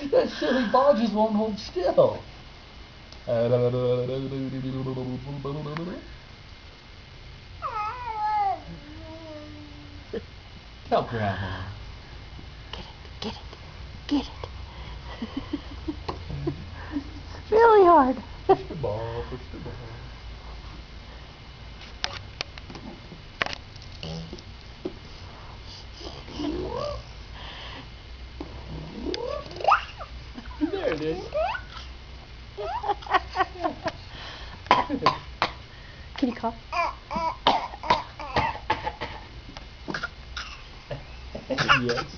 That silly ball just won't hold still. Tell Grandma. Get it. Get it. Really hard. Push the ball, push the ball. There it is. Can you cough? Yes.